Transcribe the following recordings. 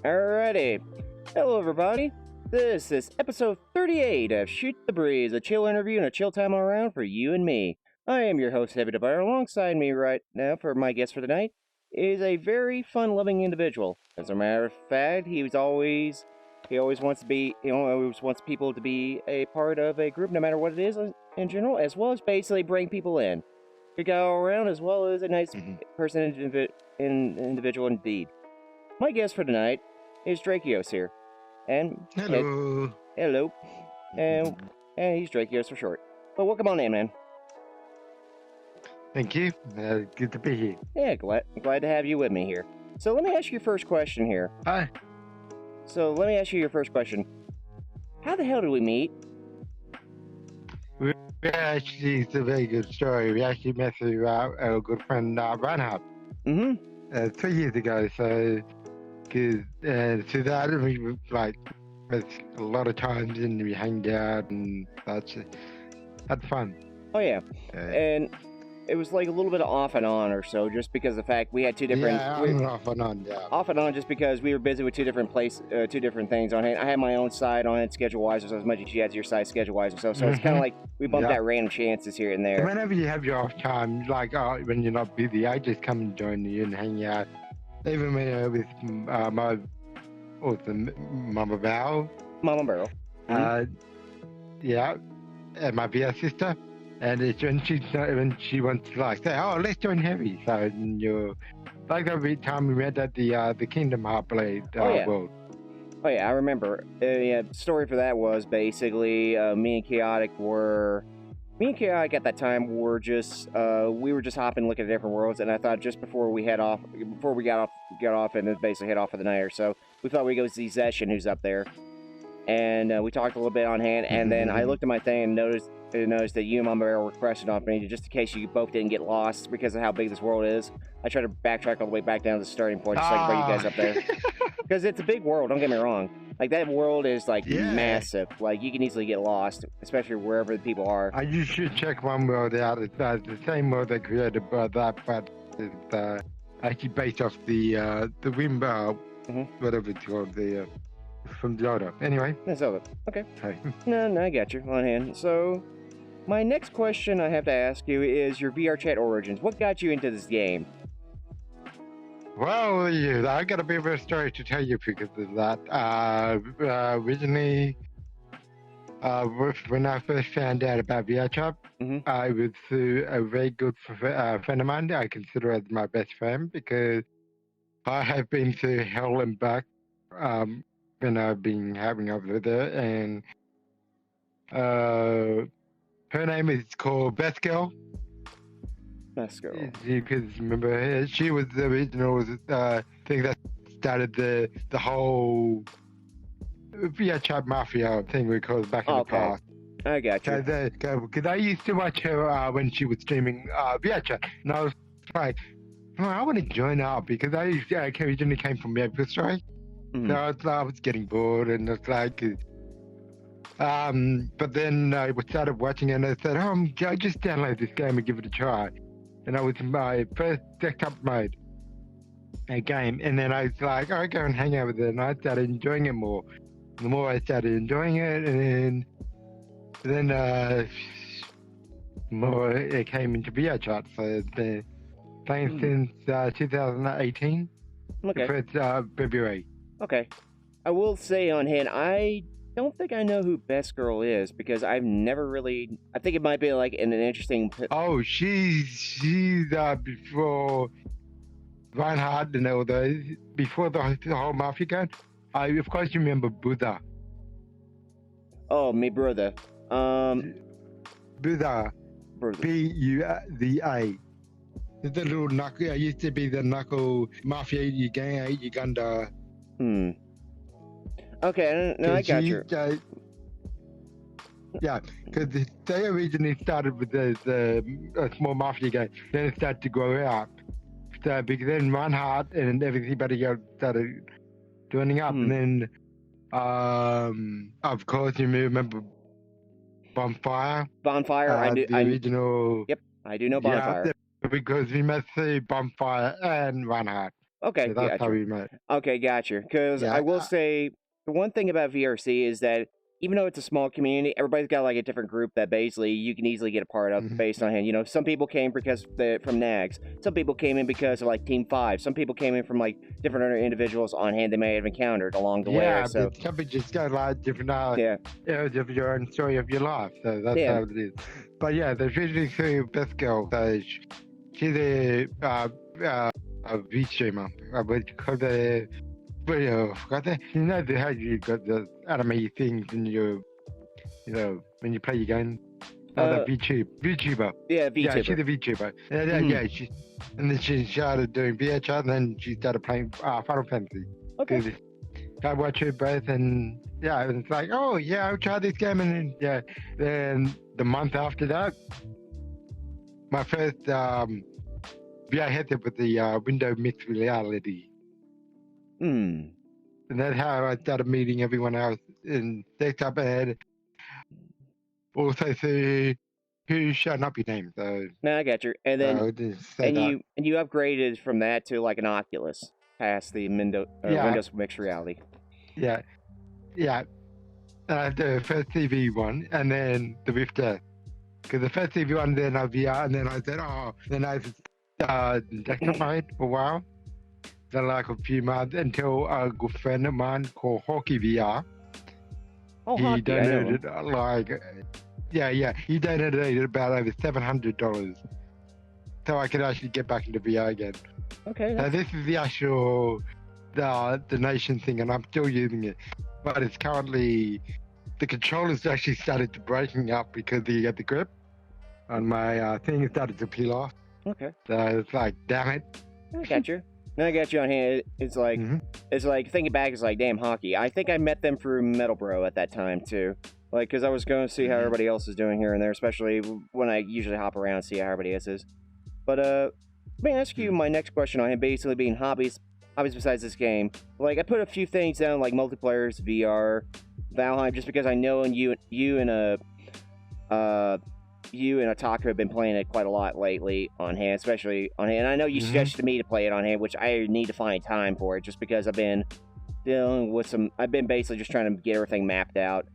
Alrighty. Hello, everybody. This is episode 38 of Shoot the Breeze, a chill interview and a chill time all around for you and me. I am your host, HeavyDivider. Alongside me right now for my guest for the night is a very fun-loving individual. As a matter of fact, he always wants to be, always wants people to be a part of a group, no matter what it is in general, as well as basically bring people in. Good guy all around, as well as a nice individual indeed. My guest for tonight is Drakeos here. And Hello. hello. And he's Drakeos for short. But welcome on in, man. Thank you. Good to be here. Yeah, glad to have you with me here. So let me ask you your first question here. Hi. So let me ask you your first question. How the hell did we meet? It's a very good story. We actually met through our good friend Reinhard 3 years ago. So, through that, we met a lot of times and we hanged out and had fun. Oh yeah, and it was like a little bit of off and on or so, just because of the fact we had two different. Yeah, off and on. Yeah. Off and on, just because we were busy with two different things on hand. I had my own side on it, schedule-wise, or so, as much as you had your side schedule-wise, or so. So it's kind of like we bumped out random chances here and there. Whenever you have your off time, when you're not busy, I just come and join you and hang out. Even with my Mama Val. Mama Barrel. Yeah, and my VR sister. And it's when she wants to say, oh, let's join Heavy. So like every time we met at the Kingdom Heartblade world. Oh yeah, I remember. The story for that was basically me and Chaotic at that time were just we were just hopping, looking at different worlds, and I thought just before we got off and then basically head off for the night or so, we thought we'd go see Zeshin, who's up there, and we talked a little bit on hand, and then I looked at my thing and noticed that you and Mama Bear were requesting off me, just in case you both didn't get lost because of how big this world is. I tried to backtrack all the way back down to the starting point just so I could bring you guys up there. Because it's a big world, don't get me wrong. Like, that world is, massive. Like, you can easily get lost, especially wherever the people are. You should check one world out. It's the same world they created, but it's actually based off the wind, whatever it's called, from Zelda. Anyway. Zelda. Okay. Hey. No, I got you on hand. So, my next question I have to ask you is your VRChat origins. What got you into this game? Well, I got a bit of a story to tell you because of that. Originally, when I first found out about VRChat, I was through a very good friend of mine. I consider as my best friend because I have been through hell and back when I've been having over there, and her name is called Best Girl. Best Girl. You could remember her. She was the original thing that started the whole VRChat Mafia thing we called back in the past. I got you. Because I used to watch her when she was streaming VRChat, and I was like, I want to join up because I originally came from Maple Story. So I was getting bored, and it's like, but then I started watching it, and I said, I just download this game and give it a try. And I was in my first desktop mode game, and then I was like, I'll go and hang out with it, and I started enjoying it more. The more I started enjoying it, and then more it came into VRChat. So it's been playing since 2018, the first February. Okay. I will say on hand, I don't think I know who Best Girl is because I've never really. I think it might be like an interesting. Oh, she's before Reinhard and all those, before the whole Mafia game. Of course, you remember Buddha. Oh, me brother. Buddha. Buddha. The little knuckle. Used to be the knuckle mafia Uganda. Okay, no, I got you. Yeah, because they originally started with the small mafia game, then it started to grow out. So because then Reinhardt and everybody else started joining up, and then of course you remember Bonfire. The original. Yep, I do know Bonfire. Yeah, because we met through Bonfire and Reinhardt. Okay, So that's how gotcha. we met. Okay, gotcha. Because I Yeah. will say the one thing about VRC is that even though it's a small community, everybody's got like a different group that basically you can easily get a part of Mhm. based on hand. You know, some people came because they're from NAGs. Some people came in because of like Team 5. Some people came in from like different other individuals on hand they may have encountered along the way or Yeah, so. but some people just got a lot of different Yeah, areas of your own story of your life. So that's yeah. how it is. But yeah, the usually through best girl. So she's a V streamer. Because forgot that. You know how you got the anime things in your, when you play your game. The VTuber. Yeah, Yeah, she's VTuber. a VTuber. Mhm. Yeah, and then she started doing VRChat, and then she started playing Final Fantasy. Okay. 'Cause I watch it both, and yeah, and it's like, oh yeah, I'll try this game, and then, yeah, then the month after that, my first VR headset with the window mixed reality, Hmm. and that's how I started meeting everyone else in desktop and also through who shall not be named. So No, I got you. And then I'll just say that. you upgraded from that to like an Oculus past the Yeah, Windows mixed reality. yeah, yeah. The first TV one, and then the Rift S. Because the first TV one, then I VR, and then I said, oh, then I desktop mode for a while. Then like a few months until a good friend of mine called Hockey VR. Oh, He hockey, I know him. donated he donated about over $700, so I could actually get back into VR again. Okay. Now this is the actual donation thing, and I'm still using it, but it's currently the controllers actually started to breaking up because the grip on my thing started to peel off. Okay. So it's like, damn it. I got you. No, I got you on hand. It's like it's like thinking back. It's like damn hockey. I think I met them through Metal Bro at that time too. Like, because I was going to see how everybody else is doing here and there, especially when I usually hop around and see how everybody else is. But let me ask you my next question on him, basically being hobbies besides this game. Like, I put a few things down like multiplayers, VR, Valheim, just because I know and you and Otaku have been playing it quite a lot lately on hand, especially on hand. And I know you suggested me to play it on hand, which I need to find time for it, just because I've been dealing with I've been basically just trying to get everything mapped out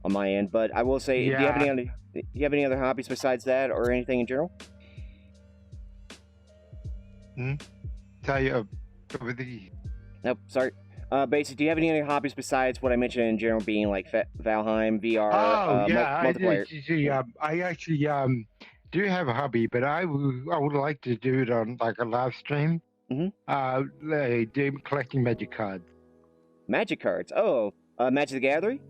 on my end. But I will say, do you have any other hobbies besides that, or anything in general? Nope, sorry. Basically, do you have any other hobbies besides what I mentioned in general, being like Valheim, VR, multiplayer? I actually do have a hobby, but I would like to do it on like a live stream. Collecting magic cards. Magic cards? Oh, Magic the Gathering?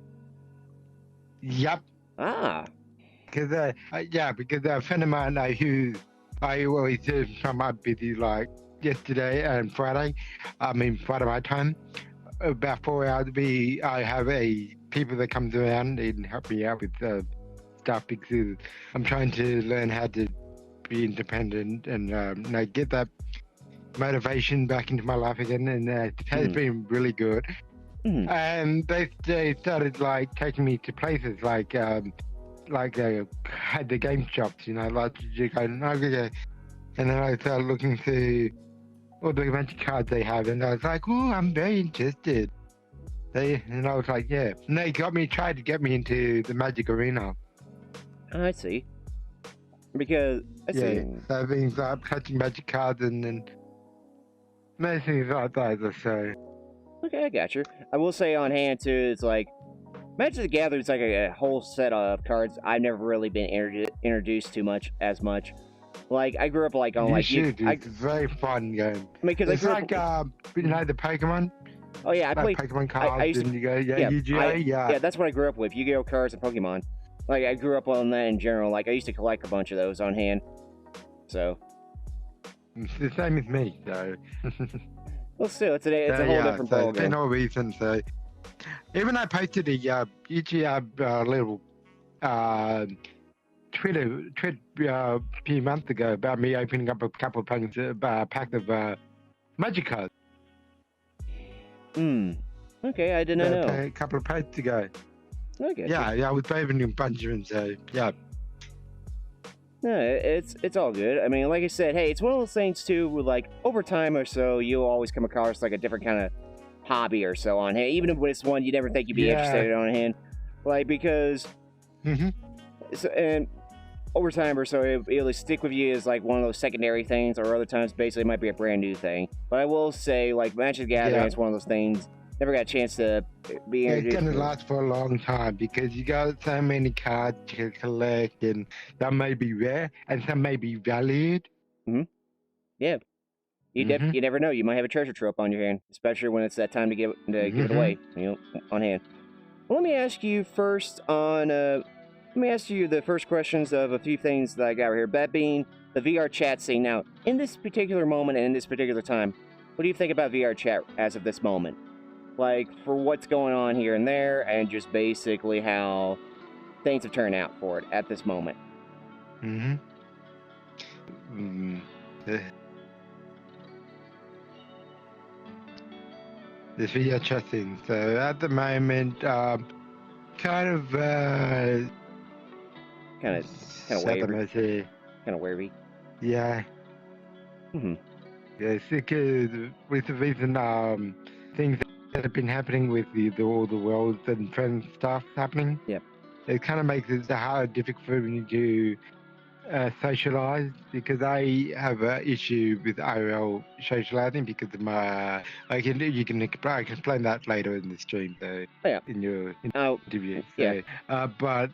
Yep. Ah. Because a friend of mine who I always do from my busy like yesterday and Friday, Friday my time, about 4 hours. I have people that comes around and help me out with stuff because I'm trying to learn how to be independent and get that motivation back into my life again, and it has been really good. And they started like taking me to places like they had the game shops, like you go, and then I started looking through all the magic cards they have, and I was like, oh, I'm very interested. And I was like, yeah. And they tried to get me into the Magic Arena. I see. Because, So I've been collecting magic cards and then many things like that, so. Okay, I got you. I will say on hand, too, it's like, Magic the Gathering is like a whole set of cards I've never really been introduced to as much. Like, I grew up like on like... It's a very fun game. Because like, the Pokemon? Oh yeah, I played Pokemon cards and Yu-Gi-Oh! Yeah, that's what I grew up with, Yu-Gi-Oh! Cards and Pokemon. Like, I grew up on that in general. Like, I used to collect a bunch of those on hand. So... It's the same as me, so... Well, still, it's a whole different ballgame. For no reason, so... Even I posted a YouTube little tweet a few months ago about me opening up a couple of packs of magic cards. Okay, I didn't know. A couple of posts ago. Okay. Yeah, I was opening a bunch of them, so yeah. No, it's all good. I mean, like I said, hey, it's one of those things too. Where, like over time or so, you'll always come across like a different kind of hobby or so on hand. Even if it's one you never think you'd be interested on hand, like because, and over time or so, it'll stick with you as like one of those secondary things, or other times basically it might be a brand new thing. But I will say, like Magic the Gathering is one of those things. Never got a chance to be introduced. It's gonna last for a long time because you got so many cards to collect, and some may be rare and some may be valued. Yeah, you never know. You might have a treasure trove on your hand, especially when it's that time to give it away. You know, on hand. Well, let me ask you first on. Let me ask you the first questions of a few things that I got right here. That being the VR chat scene. Now, in this particular moment and in this particular time, what do you think about VR chat as of this moment? Like, for what's going on here and there, and just basically how things have turned out for it at this moment. This video chat scene. So at the moment, kind of wavy. Yeah. Yeah, because with the recent things that have been happening with all the worlds and friends stuff happening. Yep. It kind of makes it difficult for me to socialize, because I have an issue with IRL socializing because of my. I can explain that later in the stream, though. In your interview. So, but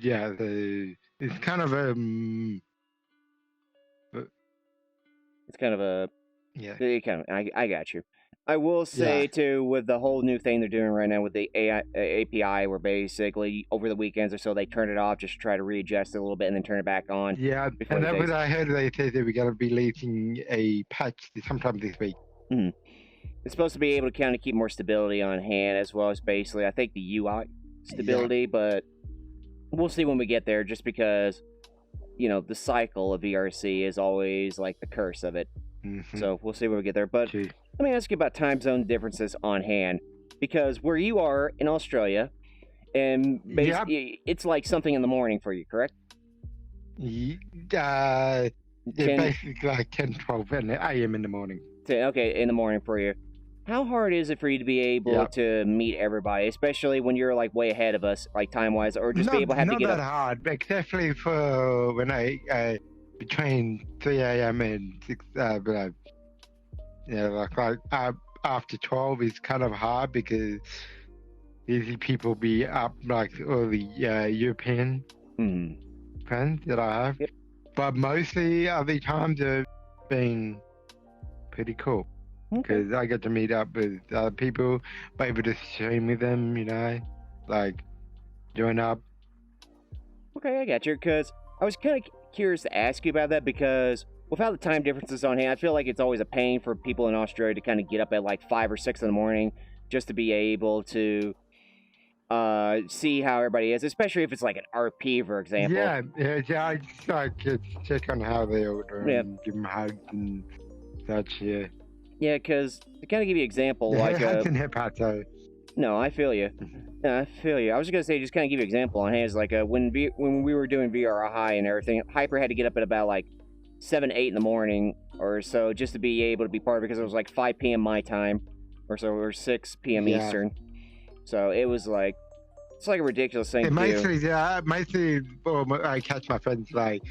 yeah, it's kind of it's kind of a I got you. I will say too, with the whole new thing they're doing right now with the API, where basically over the weekends or so they turn it off just to try to readjust it a little bit and then turn it back on. Yeah, and that was I heard they said they were going to be releasing a patch sometime this week. It's supposed to be able to kind of keep more stability on hand, as well as basically I think the UI stability, but we'll see when we get there. Just because the cycle of VRC is always like the curse of it. So we'll see when we get there. But let me ask you about time zone differences on hand, because where you are in Australia, and basically it's like something in the morning for you, correct? Basically like 10, 12 a.m. in the morning. Okay, in the morning for you. How hard is it for you to be able to meet everybody, especially when you're like way ahead of us, like time-wise, or just be able to have to get up? Not that hard, definitely for when I between 3 a.m. and 6, after 12 is kind of hard, because usually people be up like all the European friends that I have. But mostly other times have been pretty cool, because I get to meet up with other people, be able to stream with them, like join up. Okay, I got you, because I was kind of curious to ask you about that, because without the time differences on hand, I feel like it's always a pain for people in Australia to kind of get up at like 5 or 6 in the morning just to be able to see how everybody is, especially if it's like an RP, for example. Yeah, I just like check on how they are doing, give them hugs and such. Yeah, because to kind of give you an example, like hugs and hip hop. No, I feel you. I feel you. I was just gonna say, just kind of give you an example on hands, like when we were doing VR High and everything, Hyper had to get up at about like 7, 8 in the morning or so just to be able to be part of it, because it was like 5 p.m. my time or so, or 6 p.m. Eastern. So it was like, it's like a ridiculous thing to do. Mostly, I catch my friends like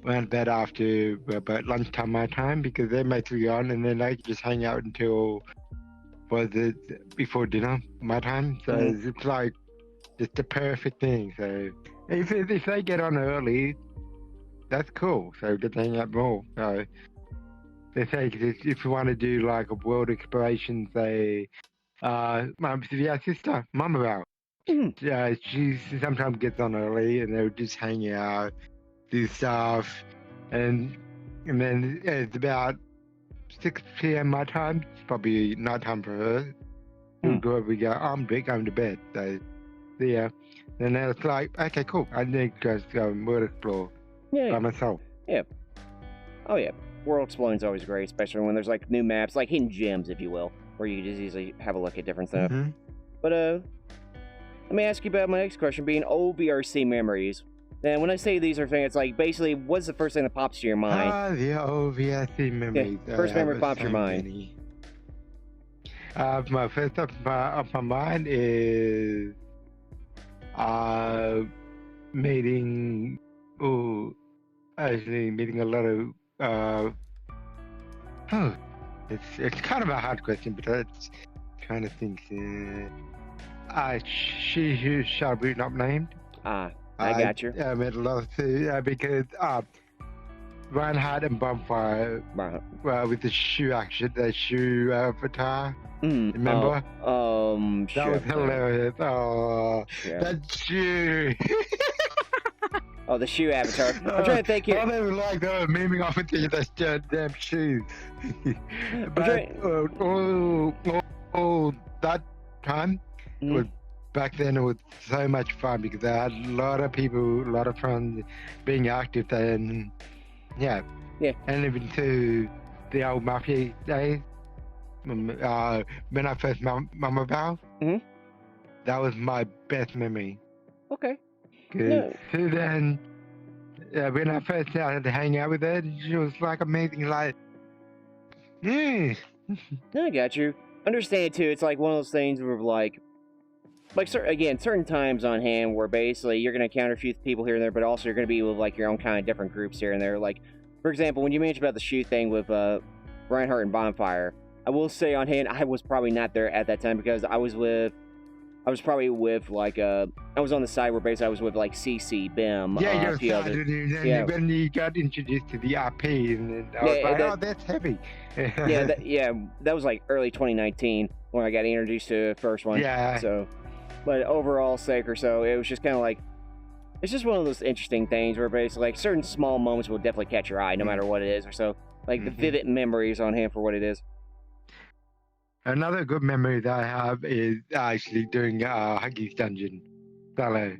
around bed after about lunchtime my time, because they're mostly on, and then I just hang out until before dinner my time. So it's like just the perfect thing. So if they get on early, that's cool. So get to hang out more. So they say if you want to do like a world exploration, say my sister, Mama Val. She sometimes gets on early, and they'll just hang out, do stuff, and then it's about 6 p.m. my time. It's probably night time for her. We go, I'm going to bed. So yeah, and then it's like, okay, cool. I need to go and world explore by myself. Yeah. Oh yeah, world exploring is always great, especially when there's like new maps, like hidden gems, if you will, where you can just easily have a look at different stuff. But let me ask you about my next question, being old VRC memories. And when I say these are things, it's like basically, what's the first thing that pops to your mind? Ah, the old VRC memories. First memory There's pops to your so mind. many. My first off my mind is meeting. Oh, actually meeting a lot of. Oh, it's kind of a hard question, but it's trying to think. She who shall be not named. I got you. I met a lot of because Reinhardt and Bonfire with the shoe action, the shoe avatar. Remember? That sure. was hilarious. Oh, Yeah. that shoe. Oh, the shoe avatar. I'm trying to think here. They were like, they were memeing off into those damn shoes. But that time was back then. It was so much fun because I had a lot of people, a lot of friends being active then. Yeah. And even to the old Mafia days. When I first met Mama Val, that was my best memory. Okay. Because then, when I first started to hang out with her, she was like amazing. Like, I got you. Understand too. It's like one of those things where like certain times on hand where basically you're gonna encounter a few people here and there, but also you're gonna be with like your own kind of different groups here and there. Like, for example, when you mentioned about the shoe thing with Reinhardt and Bonfire, I will say on hand I was probably not there at that time because I was probably with like I was on the side where basically I was with like CC, BIM, yeah, a few others. When you got introduced to the RP, and I was like, oh, that's heavy. That was like early 2019 when I got introduced to the first one. Yeah. So, but overall sake or so, it was just kind of like, it's just one of those interesting things where basically like certain small moments will definitely catch your eye no matter what it is or so. Like the vivid memories on hand for what it is. Another good memory that I have is actually doing Huggies Dungeon solo.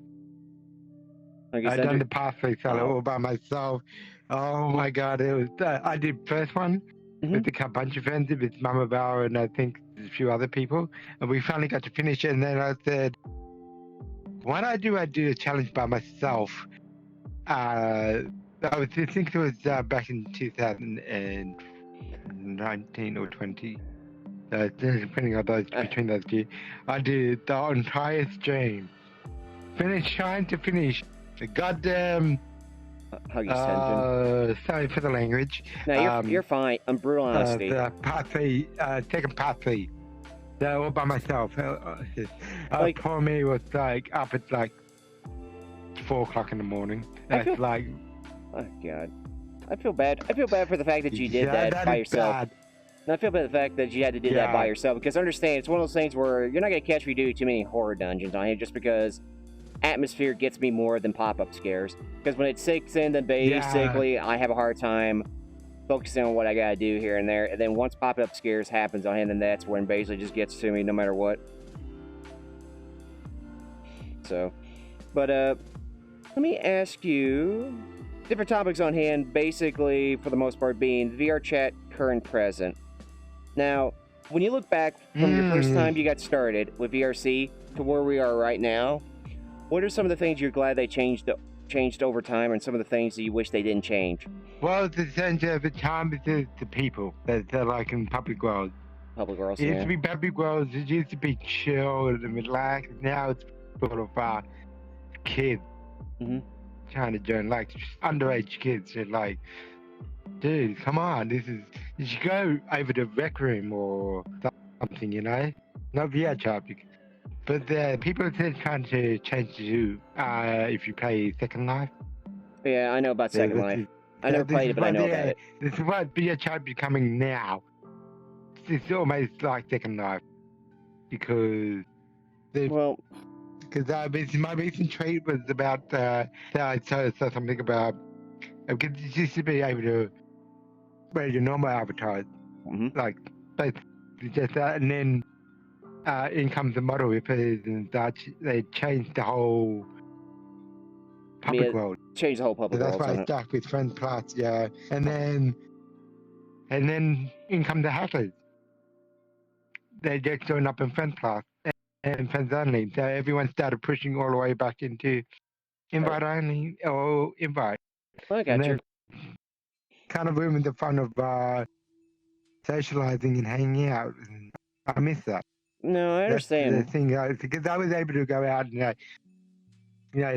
I done the pathway solo all by myself. Oh my god, it was. I did first one with a bunch of friends, with Mama Val and I think a few other people, and we finally got to finish it. And then I said, "Why don't I do a challenge by myself?" I think it was back in 2019 or 20. Depending on those between those two, I did the entire stream. Trying to finish the goddamn Huggies Dungeon. Sorry for the language. No, you're fine. I'm brutal honesty. The part 3, second part 3. All by myself. Poor me was like up at like 4 o'clock in the morning. That's like. Oh god, I feel bad. I feel bad for the fact that you did that by yourself. Bad. And I feel bad the fact that you had to do that by yourself, because understand, it's one of those things where you're not going to catch me do too many horror dungeons on here just because atmosphere gets me more than pop-up scares. Because when it sinks in, then basically I have a hard time focusing on what I got to do here and there. And then once pop-up scares happens on hand, then that's when basically just gets to me no matter what. So, but let me ask you, different topics on hand, basically for the most part being VRChat Current Present. Now, when you look back from your first time you got started with VRC to where we are right now, what are some of the things you're glad they changed over time, and some of the things that you wish they didn't change? Well, the sense of the time is the people that are like in public world. Public worlds, It used to be public worlds. It used to be chill and relaxed. Now it's sort of kids trying to join, like underage kids. They're like, dude, come on, you should go over to Rec Room or something, you know? Not VRChat. But people are trying to change you if you play Second Life. Yeah, I know about Second Life. I never played it, but I know about it. This is what VRChat becoming now. It's almost like Second Life. Because my recent tweet was about I saw something about because it used to be able to wear your normal avatars, like just that, and then in comes the model rippers and that they changed the whole public world. Changed the whole public world. That's why I stuck with Friends Plus, and then in come the hackers. They just joined up in Friends Plus and Friends Only, so everyone started pushing all the way back into invite only or invite. I And got you. then kind of ruined the fun of socializing and hanging out. And I miss that. No, I That's the understand. thing, because I was able to go out and,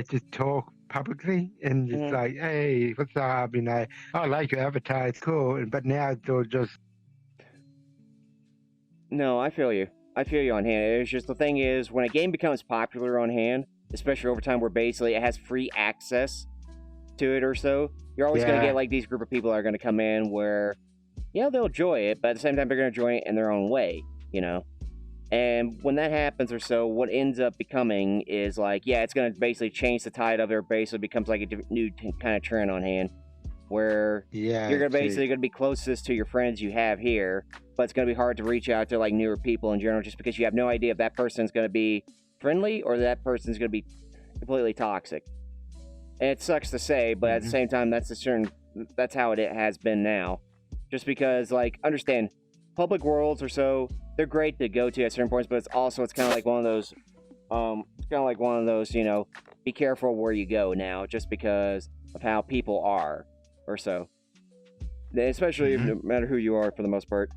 just talk publicly and just Mhm. like, hey, what's up? I like your avatar, it's cool. But now it's all just, No, I feel you. I feel you on hand. It's just the thing is, when a game becomes popular on hand, especially over time where basically it has free access to it or so, you're always going to yeah, get like these group of people that are going to come in where, yeah, they'll enjoy it, but at the same time, they're going to enjoy it in their own way, you know? And when that happens or so, what ends up becoming is like, yeah, it's going to basically change the tide of it, basically becomes like a new kind of trend on hand where yeah, you're gonna true. basically gonna be closest to your friends you have here, but it's gonna be hard to reach out to like newer people in general, just because you have no idea if that person's gonna be friendly or that person's gonna be completely toxic. And it sucks to say, but at the Mhm. same time, that's how it has been now. Just because, like, understand, public worlds or so, they're great to go to at certain points, but it's kind of like one of those, be careful where you go now, just because of how people are or so. Especially no matter who you are for the most part.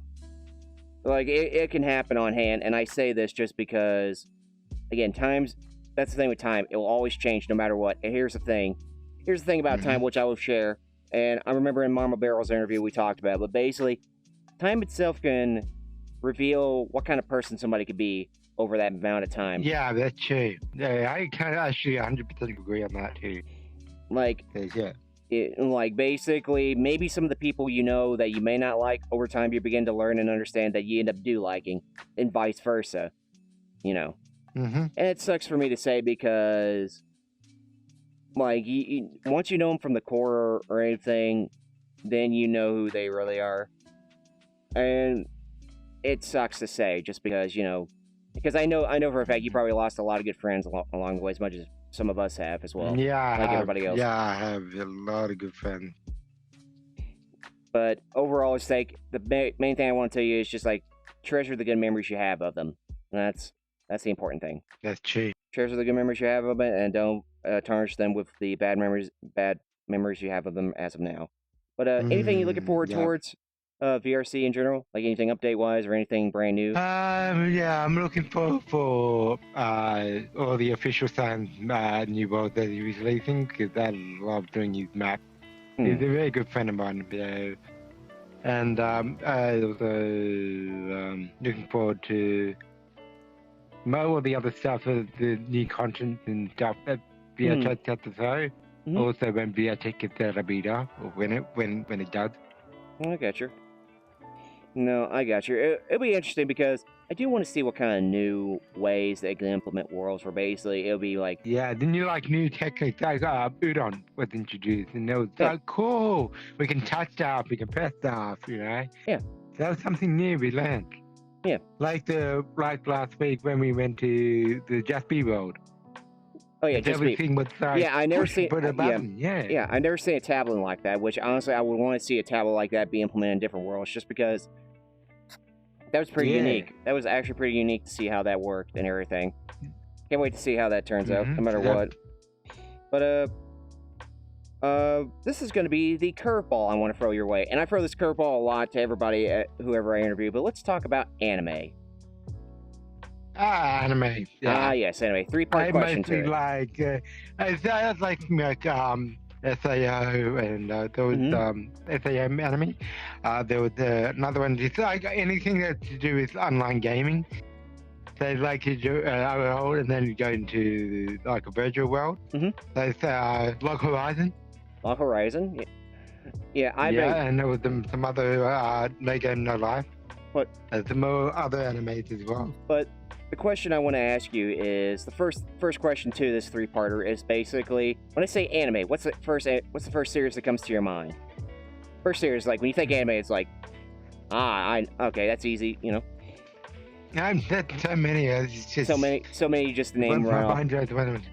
Like, it can happen on hand, and I say this just because, again, that's the thing with time. It will always change no matter what. And here's the thing about time, which I will share, and I remember in Mama Barrel's interview we talked about, but basically, time itself can reveal what kind of person somebody could be over that amount of time. Yeah, that's true. Yeah, I kind of actually 100% agree on that too. Like, Yeah. Basically, maybe some of the people you know that you may not like, over time you begin to learn and understand that you end up liking, and vice versa, you know. Mm-hmm. And it sucks for me to say because, like, once you know them from the core or anything, then you know who they really are. And it sucks to say, just because, because I know for a fact you probably lost a lot of good friends along the way, as much as some of us have as well. Yeah, like everybody else. Yeah, I have a lot of good friends. But overall, it's like the main thing I want to tell you is just like treasure the good memories you have of them. And that's the important thing. That's true. Treasure the good memories you have of them, and don't tarnish them with the bad memories you have of them as of now. But anything you're looking forward towards VRC in general, like anything update wise or anything brand new? Yeah, I'm looking forward for all the official signs, new world that he's releasing, because I love doing his map. He's a very good friend of mine, and I also looking forward to more of the other stuff, the new content and stuff that VRChat has to say. Also, when VRChat gets out of beta, or when it does. I got you. No, I got you. It'll be interesting because I do want to see what kind of new ways they can implement worlds where basically it'll be like... Yeah, didn't you like new techniques? Like Udon was introduced, and it was so cool. We can touch stuff, we can press stuff, Yeah. That was something new we learned. Yeah. Like last week when we went to the Just Be world. Oh yeah, Just Be. Everything was like, yeah, I never seen. Put a button. Yeah, I never seen a tablet like that. Which honestly, I would want to see a tablet like that be implemented in different worlds, just because that was pretty unique. That was actually pretty unique to see how that worked and everything. Can't wait to see how that turns out, no matter what. But this is going to be the curveball I want to throw your way, and I throw this curveball a lot to everybody, whoever I interview. But let's talk about anime. Anime. Yeah. Yes, anime. 3-part question to it. I like SAO, and there was SAM anime. There was another one, just like anything that's to do with online gaming. So like you do OL, and then you go into like a virtual world. There's Log Horizon. Log Horizon? Yeah, and there was some other No Game No Life. But there's some more other animes as well. But the question I want to ask you is, the first question to this 3-parter is basically, when I say anime, what's the first series that comes to your mind? First series, like when you think anime, it's like, okay, that's easy, you know. That's so many. It's just so many just to name right off. I got you.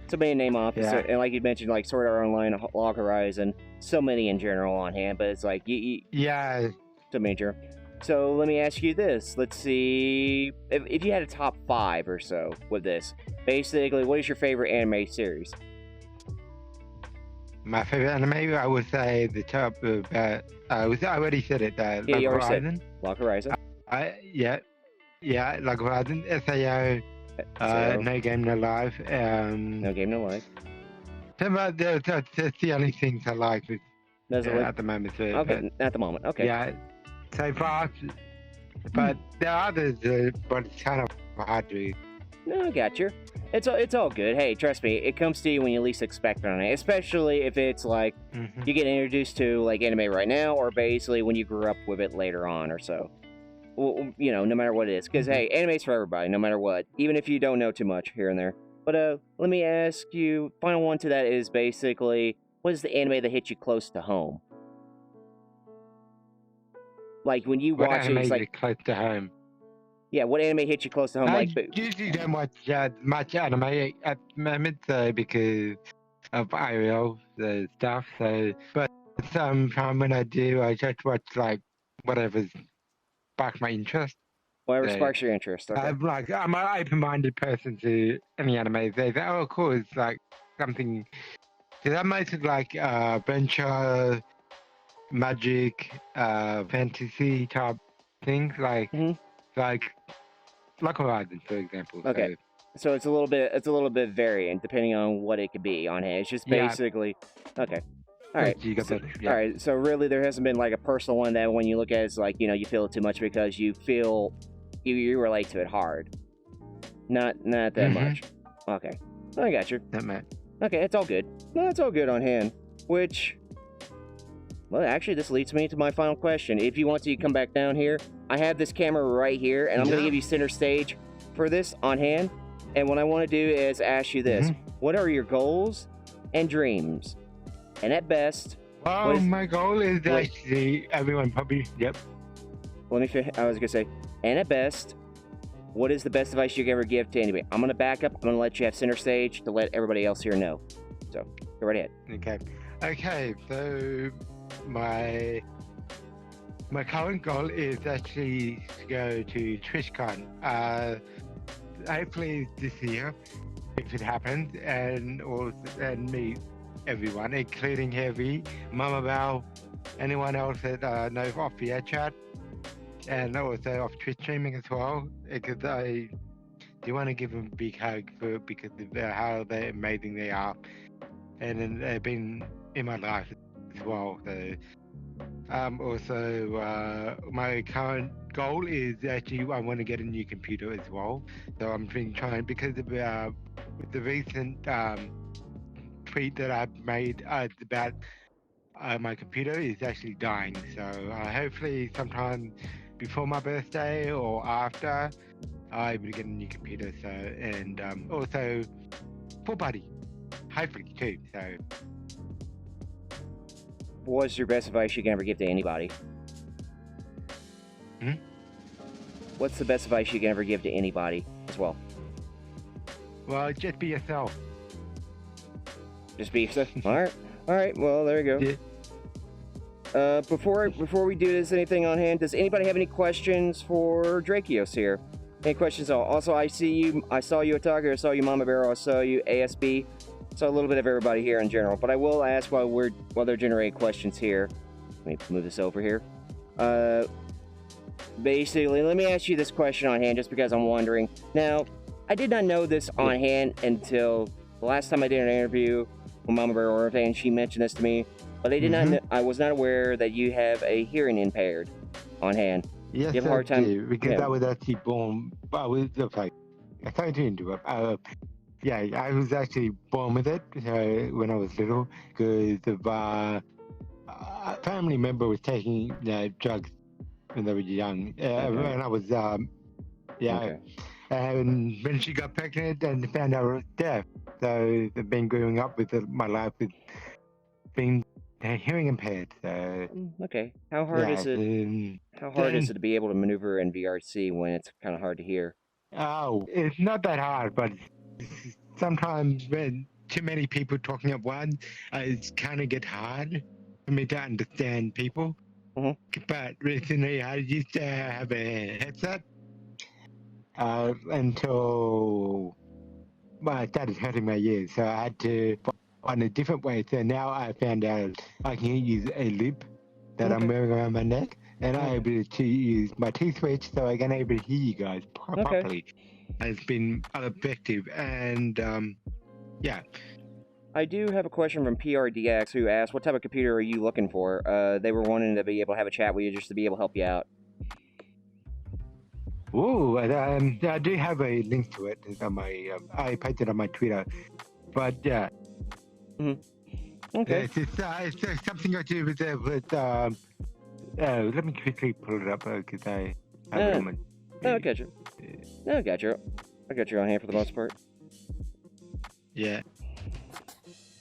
So many to name off, and like you mentioned, like Sword Art Online, Log Horizon, so many in general on hand. But it's like so major. So let me ask you this. Let's see if you had a top 5 or so with this. Basically, what is your favorite anime series? My favorite anime, I would say the top of, I already said it, Yeah, Log you already said Horizon. Log Horizon. Yeah, Log Horizon, SAO, So, No Game No Life. No Game No Life. That's the only things I like with, Those are at the moment. So, okay, at the moment. Okay. yeah, so far, but there are others, but it's kind of hard to. No, I got you. It's all good. Hey, trust me, it comes to you when you least expect it on it. Especially if it's like you get introduced to like anime right now, or basically when you grew up with it later on or so. Well, you know, no matter what it is, because hey, anime's for everybody, no matter what. Even if you don't know too much here and there. But let me ask you. Final one to that is basically, what is the anime that hit you close to home? Like when you What watch it, anime it's is like, close to home? yeah, what anime hit you close to home? I Like, usually don't watch much anime at the moment, because of IRL stuff. So, but sometimes when I do, I just watch like whatever's sparks my interest. whatever So, sparks your interest. Okay. I'm an open-minded person to any anime. They say, oh, cool, it's like something. Because I'm mostly like adventure, magic, fantasy type things, like Horizon, for example. Okay. So it's a little bit varying depending on what it could be on hand. It's just Yeah. basically okay. All right. You got So, that, yeah. all right. So really, there hasn't been like a personal one that when you look at it's like you feel it too much because you feel you relate to it hard. Not that much. Okay. I got you. Not much. Okay, it's all good. No, it's all good on hand. Which, well, actually, this leads me to my final question. If you want to come back down here, I have this camera right here, and I'm going to give you center stage for this on hand. And what I want to do is ask you this. What are your goals and dreams? And at best... Well, my goal is actually everyone probably... Yep. I was going to say, and at best, what is the best advice you can ever give to anybody? I'm going to back up. I'm going to let you have center stage to let everybody else here know. So, go right ahead. Okay, so my current goal is actually to go to TwitchCon. Hopefully this year, if it happens, and meet everyone, including Heavy, Mama Val, anyone else that knows off VRChat, and also off Twitch streaming as well, because I do want to give them a big hug because of how amazing they are, and they've been in my life as well. So, also, my current goal is actually I want to get a new computer as well. So I'm trying because of with the recent tweet that I've made about my computer is actually dying. So hopefully sometime before my birthday or after, I'll be able to get a new computer. So and also full body, hopefully too. So. What's your best advice you can ever give to anybody? What's the best advice you can ever give to anybody as well? Well, just be yourself. Just be yourself. All right. Well, there you go. Yeah. Before we do this, anything on hand? Does anybody have any questions for Drakeos here? Any questions at all? Also, I saw you, Otaku. I saw you, Mama Bear. I saw you, ASB. So a little bit of everybody here in general, but I will ask while they're generating questions here. Let me move this over here. Basically, let me ask you this question on hand, just because I'm wondering. Now, I did not know this on hand until the last time I did an interview with Mama Bear or and she mentioned this to me, but I did not. I was not aware that you have a hearing impaired on hand. Yes, you have a hard time. Because I was actually born. I was okay. Sorry to interrupt. Yeah, I was actually born with it when I was little because of a family member was taking drugs when they were young. When I was, and when she got pregnant and found out I was deaf. So I've been growing up with my life with being hearing impaired. So, okay. How hard is it? How hard is it to be able to maneuver in VRC when it's kind of hard to hear? Oh, it's not that hard, but sometimes when too many people talking at once, it kind of get hard for me to understand people. But recently, I used to have a headset until I started hurting my ears, so I had to on a different way. So now I found out I can use a loop that I'm wearing around my neck, and I'm able to use my T-switch so I can able to hear you guys properly. And it's been effective, and yeah. I do have a question from PRDX who asked, what type of computer are you looking for? They were wanting to be able to have a chat with you just to be able to help you out. Ooh, I do have a link to it. It's on my, I posted on my Twitter. But yeah. Okay. It's something I do with let me quickly pull it up because I have it on my... No, I got you. No, I got you. I got you on hand for the most part. Yeah.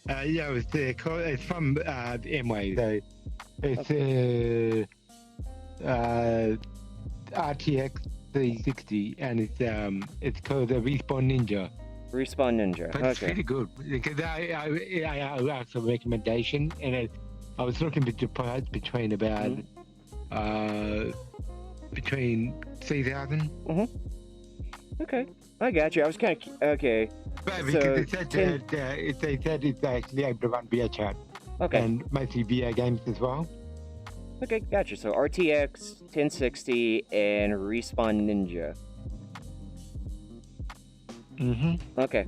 Yeah, it's from MWay. So it's RTX 360, and it's called the Respawn Ninja. Respawn Ninja. But it's pretty good because I asked for a recommendation, and I was looking between about between 3,000. Okay, I got you. I was kind of okay. But because it said it's actually able to run VRChat. Okay. And mostly VR games as well. Okay, gotcha. So RTX 1060 and Respawn Ninja. Okay,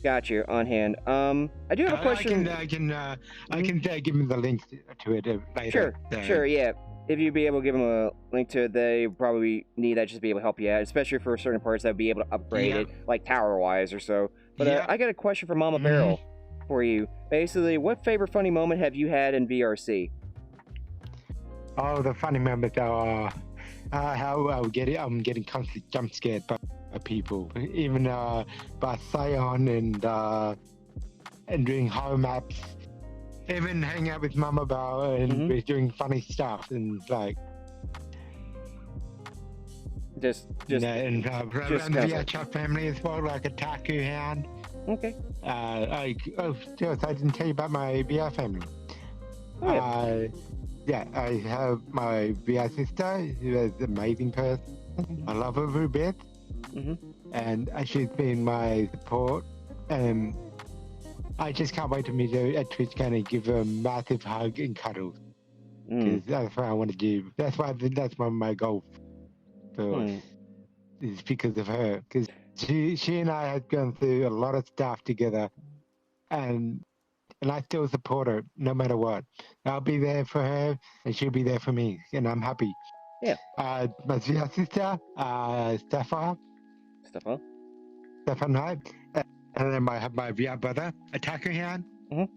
got you on hand. I do have a question. I can give them the link to it later. Sure, yeah. If you'd be able to give them a link to it, they probably need that just to be able to help you out, especially for certain parts that would be able to upgrade it, like tower-wise or so. But I got a question for Mama Barrel for you. Basically, what favorite funny moment have you had in VRC? Oh, the funny moments are how I'm getting constantly jump scared by people, even by Sion and doing horror maps. Even hang out with Mama Barrel and we're doing funny stuff and like. Just and around the VRChat family as well, like a Taku Hound. Okay. I didn't tell you about my VR family. Yeah, I have my VR sister, who is an amazing person. I love her a bit. And she's been my support. I just can't wait to meet her at TwitchCon and give her a massive hug and cuddles. Because that's what I want to do. That's one of my goals. So it's because of her. Because she and I have gone through a lot of stuff together, and I still support her no matter what. I'll be there for her, and she'll be there for me, and I'm happy. Yeah. My VR sister, Stefan Knight, and then I have my VR brother, Attacker Hand, and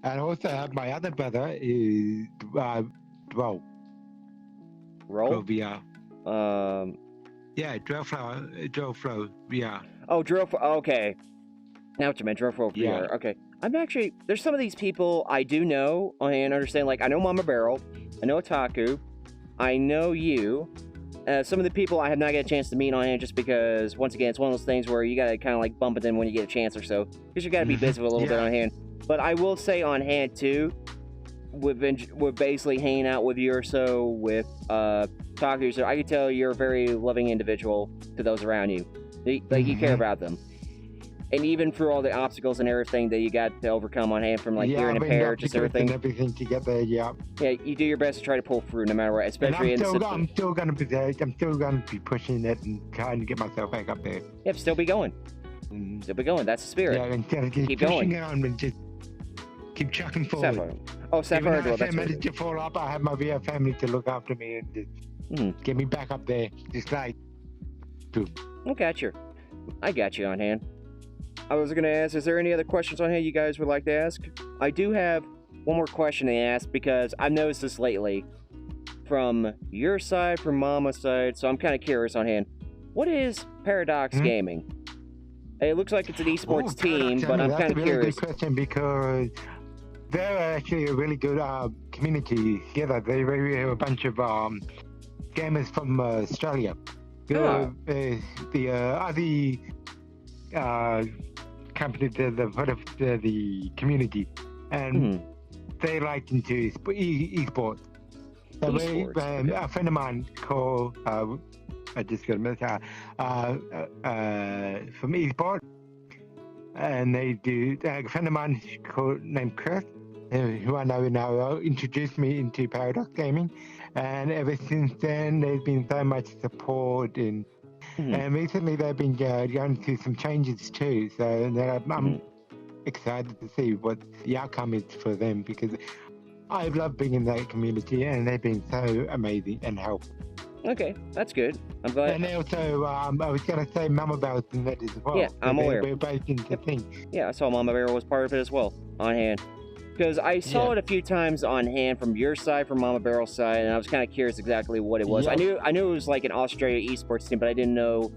I also have my other brother, is Roll. Roll VR. Yeah, Drillflow VR. Oh, Drillflow. Okay. Now what you meant, Drillflow VR. Yeah. Okay. I'm actually, there's some of these people I do know and understand. Like, I know Mama Barrel, I know Otaku, I know you. Some of the people I have not get a chance to meet on hand just because, once again, it's one of those things where you gotta kind of like bump it in when you get a chance or so. Because you gotta be busy with a little bit on hand. But I will say on hand too, we're basically hanging out with you or so with Otaku, so I can tell you're a very loving individual to those around you. Like, you care about them. And even through all the obstacles and everything that you got to overcome on hand, from like hearing impaired, just everything. Everything together, yeah. Yeah, you do your best to try to pull through no matter what, especially I'm still gonna be there. I'm still gonna be pushing it and trying to get myself back up there. Yep, still be going. Still be going. That's the spirit. Yeah, and keep going. On and just keep chucking forward. Sapphire. Oh, Sapphire. Even if I manage to fall up, I have my VR family to look after me and just get me back up there. Just like, I got you on hand. I was going to ask, is there any other questions on here you guys would like to ask? I do have one more question to ask because I've noticed this lately from your side, from Mama's side, so I'm kind of curious on hand. What is Paradox Gaming? It looks like it's an esports team, but I'm kind of curious. That's a really good question because they're actually a really good community together. They have a bunch of gamers from Australia. The company, the community, and they like into esports. So a friend of mine called, I just got a minute, from esports, and they do. A friend of mine named Chris, who I know now, introduced me into Paradox Gaming, and ever since then, there's been so much support, and recently they've been going through some changes too. So I'm excited to see what the outcome is for them, because I love being in that community, and they've been so amazing and helpful. Okay, that's good. I'm glad. And also, I was going to say Mama Bear's in that as well. Yeah, I'm aware. We're both in the thing. Yeah, I saw Mama Bear was part of it as well, on hand. Because I saw it a few times on hand from your side, from Mama Barrel's side, and I was kind of curious exactly what it was. Yeah. I knew it was like an Australia esports team, but I didn't know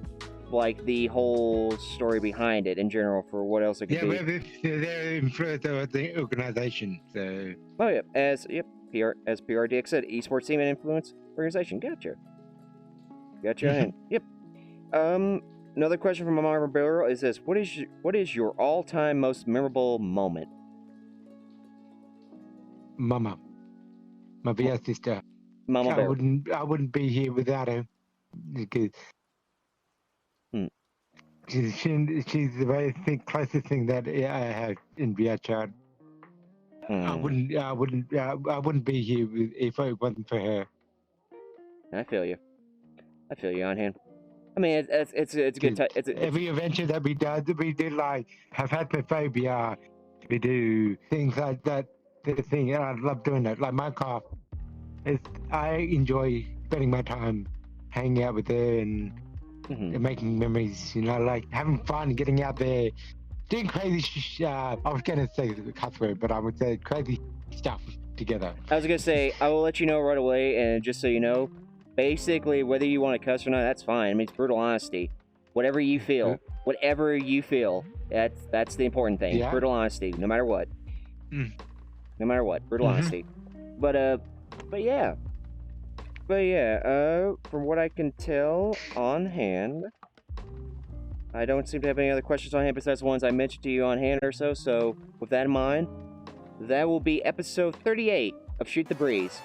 like the whole story behind it in general for what else it could be. Yeah, they're influenced by the organization. So. Oh yeah, as PRDX said, esports team and influence organization. Gotcha. And, yep. Another question from Mama Barrel is this: What is your all-time most memorable moment? Mama, my VR sister. Mama Bear. I wouldn't be here without her, because she's the very closest thing that I have in VRChat. I wouldn't be here if it wasn't for her. I feel you on hand. I mean, it's a good time. Every adventure that we did like have phobia. We do things like that. The thing, and I love doing that. Like Minecraft, I enjoy spending my time hanging out with her and making memories. You know, like having fun, getting out there, doing crazy. I was gonna say the cuss word, but I would say crazy stuff together. I was gonna say I will let you know right away, and just so you know, basically whether you want to cuss or not, that's fine. I mean, it's brutal honesty. Whatever you feel, that's the important thing. Yeah. Brutal honesty, no matter what. No matter what, brutal honesty. But yeah, from what I can tell on hand, I don't seem to have any other questions on hand besides the ones I mentioned to you on hand or so. So with that in mind, that will be episode 38 of Shoot the Breeze.